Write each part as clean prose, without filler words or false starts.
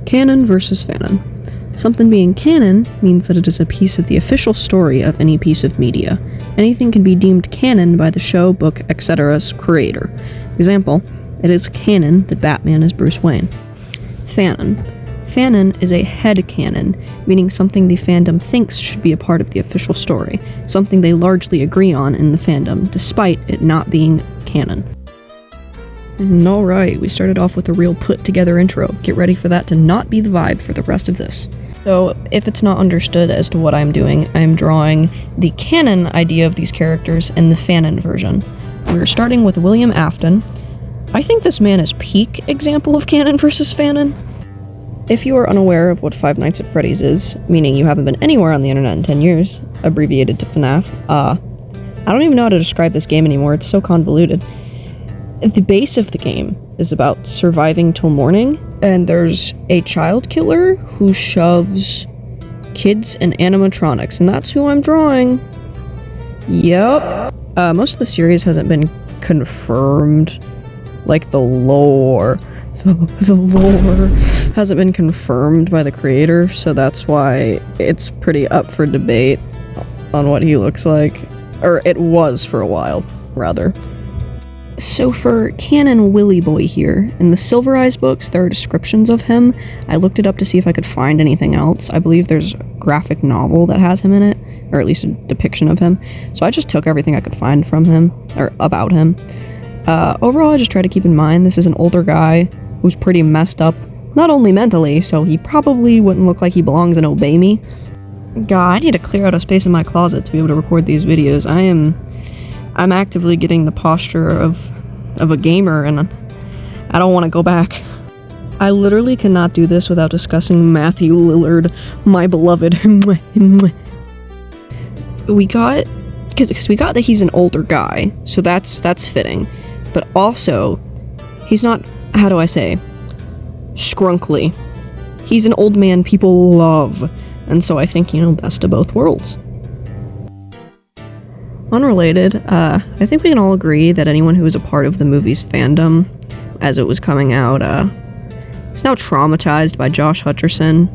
Canon versus Fanon. Something being canon means that it is a piece of the official story of any piece of media. Anything can be deemed canon by the show, book, etc.'s creator. Example, it is canon that Batman is Bruce Wayne. Fanon. Fanon is a headcanon, meaning something the fandom thinks should be a part of the official story, something they largely agree on in the fandom, despite it not being canon. Alright, we started off with a real put-together intro. Get ready for that to not be the vibe for the rest of this. So, if it's not understood as to what I'm doing, I'm drawing the canon idea of these characters in the Fanon version. We're starting with William Afton. I think this man is peak example of canon versus Fanon. If you are unaware of what Five Nights at Freddy's is, meaning you haven't been anywhere on the internet in 10 years, abbreviated to FNAF, I don't even know how to describe this game anymore, it's so convoluted. The base of the game is about surviving till morning, and there's a child killer who shoves kids and animatronics, and that's who I'm drawing. Yep. Most of the series hasn't been confirmed, like the lore. The lore hasn't been confirmed by the creator, so that's why it's pretty up for debate on what he looks like. Or it was for a while, rather. So for Canon Willy Boy here, in the Silver Eyes books, there are descriptions of him. I looked it up to see if I could find anything else. I believe there's a graphic novel that has him in it, or at least a depiction of him. So I just took everything I could find from him, or about him. Overall, I just try to keep in mind this is an older guy who's pretty messed up, not only mentally, so he probably wouldn't look like he belongs in Obey Me. God, I need to clear out a space in my closet to be able to record these videos. I'm actively getting the posture of a gamer, and I don't want to go back. I literally cannot do this without discussing Matthew Lillard, my beloved. We got that he's an older guy, so that's fitting. But also, he's not, how do I say, scrunkly. He's an old man people love, and so I think, best of both worlds. Unrelated, I think we can all agree that anyone who was a part of the movie's fandom as it was coming out is now traumatized by Josh Hutcherson.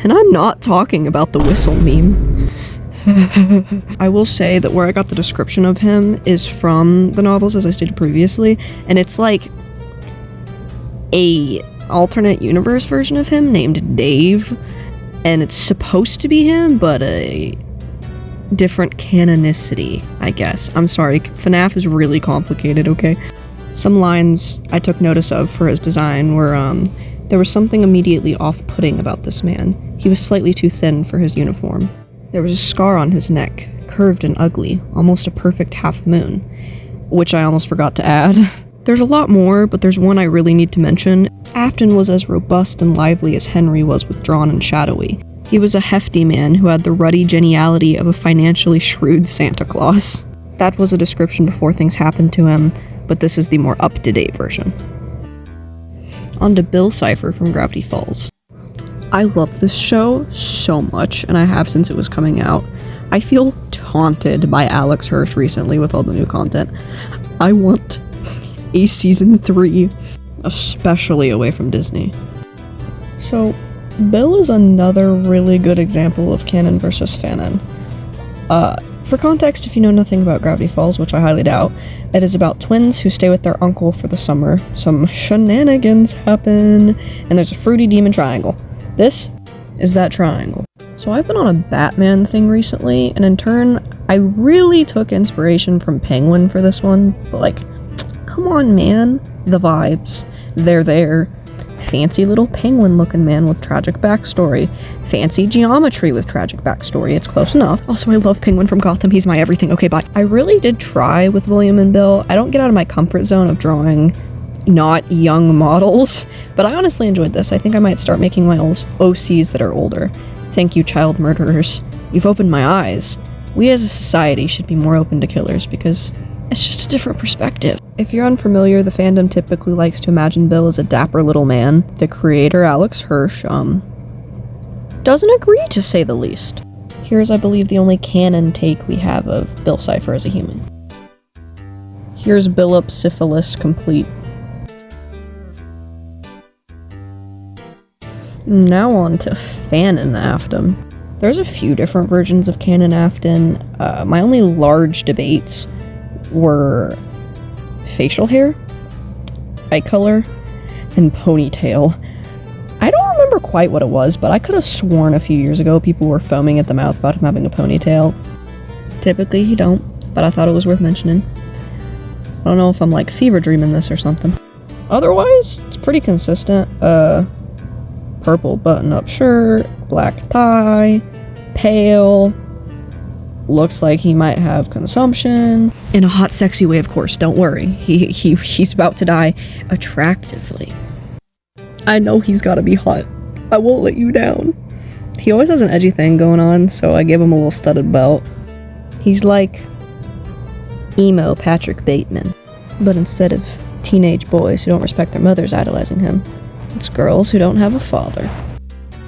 And I'm not talking about the whistle meme. I will say that where I got the description of him is from the novels, as I stated previously, and it's like a alternate universe version of him named Dave, and it's supposed to be him, but a different canonicity, I guess. I'm sorry, FNAF is really complicated, okay? Some lines I took notice of for his design were, there was something immediately off-putting about this man. He was slightly too thin for his uniform. There was a scar on his neck, curved and ugly, almost a perfect half moon, which I almost forgot to add. There's a lot more, but there's one I really need to mention. Afton was as robust and lively as Henry was withdrawn and shadowy. He was a hefty man who had the ruddy geniality of a financially shrewd Santa Claus. That was a description before things happened to him, but this is the more up-to-date version. On to Bill CIPHER from Gravity Falls. I love this show so much, and I have since it was coming out. I feel taunted by Alex Hirsch recently with all the new content. I want a season 3, especially away from Disney. So, Bill is another really good example of canon versus Fanon. For context, if you know nothing about Gravity Falls, which I highly doubt, it is about twins who stay with their uncle for the summer. Some shenanigans happen, and there's a fruity demon triangle. This is that triangle. So I've been on a Batman thing recently, and in turn, I really took inspiration from Penguin for this one, but come on man, the vibes, they're there. Fancy little penguin looking man with tragic backstory. Fancy geometry with tragic backstory. It's close enough. Also, I love Penguin from Gotham. He's my everything. Okay, bye. I really did try with William and Bill. I don't get out of my comfort zone of drawing not young models, but I honestly enjoyed this. I think I might start making my OCs that are older. Thank you, child murderers. You've opened my eyes. We as a society should be more open to killers because it's just a different perspective. If you're unfamiliar, the fandom typically likes to imagine Bill as a dapper little man. The creator, Alex Hirsch, doesn't agree, to say the least. Here's, I believe, the only canon take we have of Bill CIPHER as a human. Here's Billop Syphilis complete. Now on to Fanon AFTON. There's a few different versions of Canon AFTON. My only large debates were facial hair, eye color, and ponytail. I don't remember quite what it was, but I could have sworn a few years ago people were foaming at the mouth about him having a ponytail. Typically he don't, but I thought it was worth mentioning. I don't know if I'm like fever dreaming this or something. Otherwise, it's pretty consistent. Purple button-up shirt, black tie, pale. Looks like he might have consumption. In a hot, sexy way, of course, don't worry. He's about to die attractively. I know he's gotta be hot. I won't let you down. He always has an edgy thing going on, so I gave him a little studded belt. He's like emo Patrick Bateman, but instead of teenage boys who don't respect their mothers idolizing him, it's girls who don't have a father.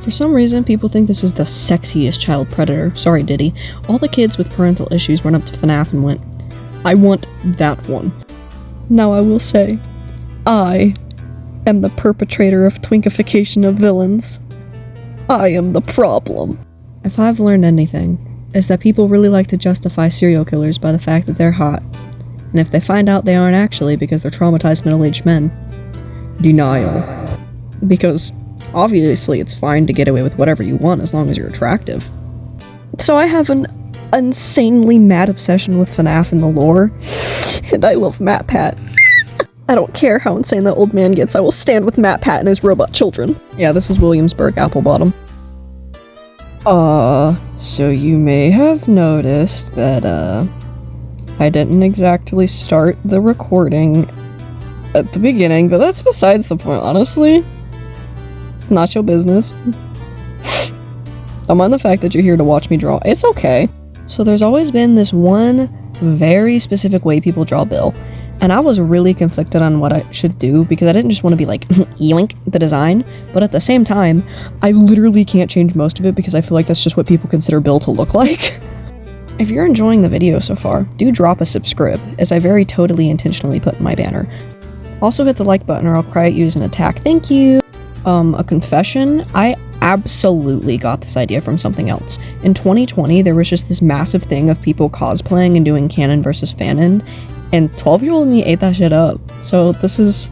For some reason, people think this is the sexiest child predator. Sorry, Diddy. All the kids with parental issues went up to FNAF and went, I want that one. Now I will say, I am the perpetrator of twinkification of villains. I am the problem. If I've learned anything, it's that people really like to justify serial killers by the fact that they're hot. And if they find out they aren't actually because they're traumatized middle-aged men, denial. Because obviously it's fine to get away with whatever you want as long as you're attractive. So I have an insanely mad obsession with FNAF and the lore, and I love MatPat. I don't care how insane that old man gets, I will stand with MatPat and his robot children. Yeah, this is Williamsburg, Applebottom. So you may have noticed that, I didn't exactly start the recording at the beginning, but that's besides the point, honestly. Not your business. Don't mind the fact that you're here to watch me draw. It's okay. So there's always been this one very specific way people draw Bill, and I was really conflicted on what I should do because I didn't just want to be like, yoink, the design, but at the same time, I literally can't change most of it because I feel like that's just what people consider Bill to look like. If you're enjoying the video so far, do drop a subscribe, as I very totally intentionally put in my banner. Also hit the like button or I'll cry at you as an attack. Thank you! A confession, I absolutely got this idea from something else. In 2020, there was just this massive thing of people cosplaying and doing Canon versus Fanon, and 12-year-old me ate that shit up. So this is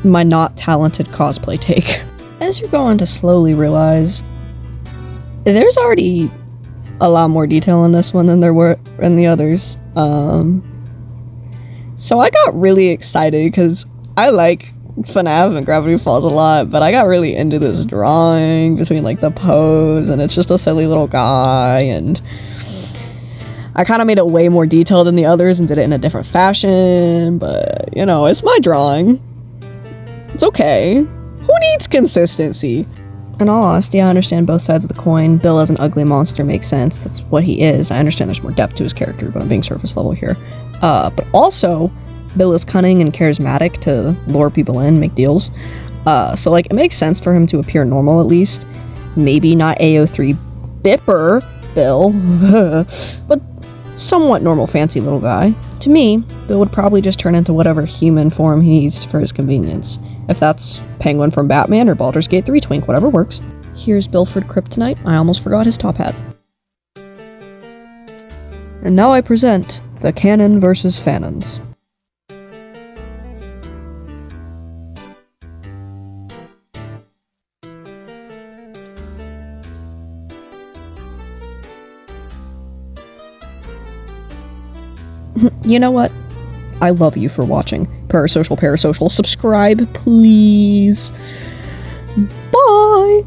my not talented cosplay take. As you're going to slowly realize, there's already a lot more detail in this one than there were in the others. So I got really excited because I like FNAF and Gravity Falls a lot, but I got really into this drawing between like the pose and it's just a silly little guy, and I kind of made it way more detailed than the others and did it in a different fashion, but you know, it's my drawing. It's okay. Who needs consistency? In all honesty, I understand both sides of the coin. Bill as an ugly monster makes sense. That's what he is. I understand there's more depth to his character, but I'm being surface level here. But also, Bill is cunning and charismatic to lure people in, make deals. So like, it makes sense for him to appear normal at least. Maybe not AO3 Bipper Bill, but somewhat normal fancy little guy. To me, Bill would probably just turn into whatever human form he needs for his convenience. If that's Penguin from Batman or Baldur's Gate 3 Twink, whatever works. Here's Bilford Kryptonite. I almost forgot his top hat. And now I present the Canon versus Fanons. You know what? I love you for watching. Parasocial. Subscribe, please. Bye!